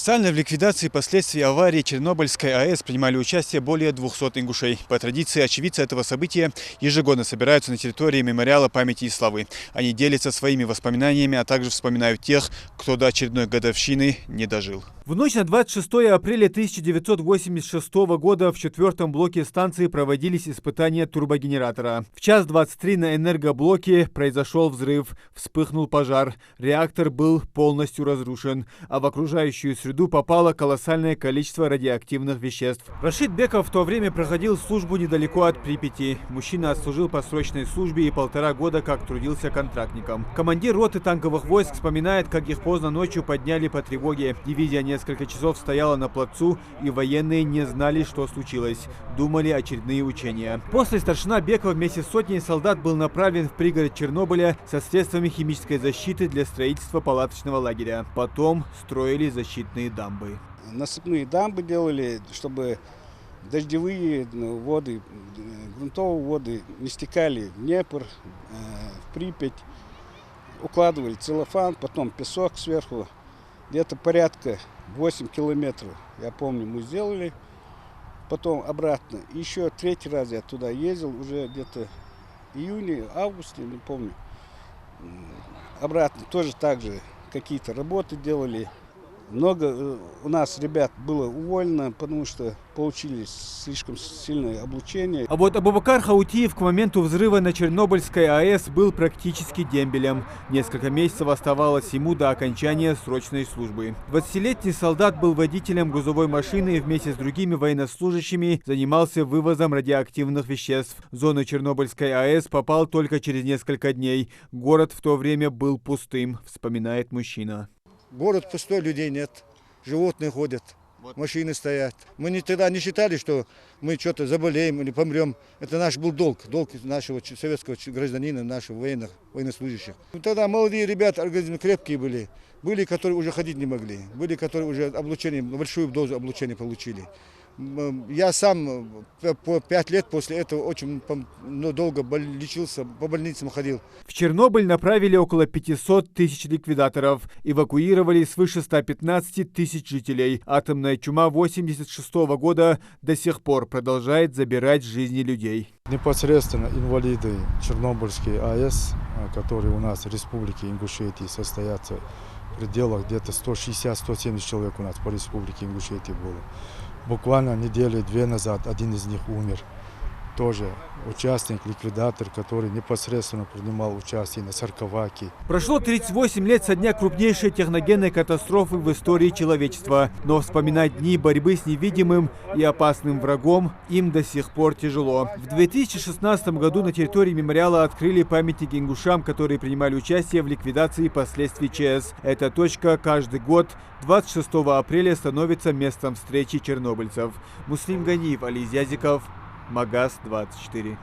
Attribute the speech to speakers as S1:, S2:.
S1: Официально в ликвидации последствий аварии Чернобыльской АЭС принимали участие более 200 ингушей. По традиции, очевидцы этого события ежегодно собираются на территории мемориала памяти и славы. Они делятся своими воспоминаниями, а также вспоминают тех, кто до очередной годовщины не дожил. В ночь на 26 апреля 1986 года в 4-м блоке станции проводились испытания турбогенератора. В 1:23 на энергоблоке произошел взрыв, вспыхнул пожар, реактор был полностью разрушен, а в окружающую среду попало колоссальное количество радиоактивных веществ. Рашид Беков в то время проходил службу недалеко от Припяти. Мужчина отслужил по срочной службе и 1,5 года как трудился контрактником. Командир роты танковых войск вспоминает, как их поздно ночью подняли по тревоге. Дивизия несколько часов стояла на плацу, и военные не знали, что случилось. Думали очередные учения. После старшина Бекова вместе с сотней солдат был направлен в пригород Чернобыля со средствами химической защиты для строительства палаточного лагеря. Потом строили защитные дамбы.
S2: Насыпные дамбы делали, чтобы дождевые воды, грунтовые воды не стекали в Днепр, в Припять. Укладывали целлофан, потом песок сверху. Где-то порядка 8 километров, я помню, мы сделали. Потом обратно. Еще 3-й раз я туда ездил, уже где-то в июне, августе, не помню. Обратно тоже так же какие-то работы делали. Много у нас ребят было уволено, потому что получили слишком сильное облучение.
S1: А вот Абубакар Хаутиев к моменту взрыва на Чернобыльской АЭС был практически дембелем. Несколько месяцев оставалось ему до окончания срочной службы. 20-летний солдат был водителем грузовой машины и вместе с другими военнослужащими занимался вывозом радиоактивных веществ. В зону Чернобыльской АЭС попал только через несколько дней. Город в то время был пустым, вспоминает мужчина.
S3: Город пустой, людей нет, животные ходят, машины стоят. Мы тогда не считали, что мы что-то заболеем или помрем. Это наш был долг нашего советского гражданина, наших военнослужащих. Тогда молодые ребята, организмы крепкие были, которые уже ходить не могли, были, которые уже облучение, большую дозу облучения получили. Я сам по 5 лет после этого очень долго лечился, по больницам ходил.
S1: В Чернобыль направили около 500 тысяч ликвидаторов. Эвакуировали свыше 115 тысяч жителей. Атомная чума 1986 года до сих пор продолжает забирать жизни людей.
S4: Непосредственно инвалиды Чернобыльской АЭС, которые у нас в Республике Ингушетия состоятся в пределах где-то 160-170 человек у нас по Республике Ингушетия было. Буквально недели 2 назад один из них умер. Тоже участник, ликвидатор, который непосредственно принимал участие на Сарковаке.
S1: Прошло 38 лет со дня крупнейшей техногенной катастрофы в истории человечества. Но вспоминать дни борьбы с невидимым и опасным врагом им до сих пор тяжело. В 2016 году на территории мемориала открыли памятники ингушам, которые принимали участие в ликвидации последствий ЧС. Эта точка каждый год 26 апреля становится местом встречи чернобыльцев. Муслим Ганиев, Али Зязиков, Магаз 24.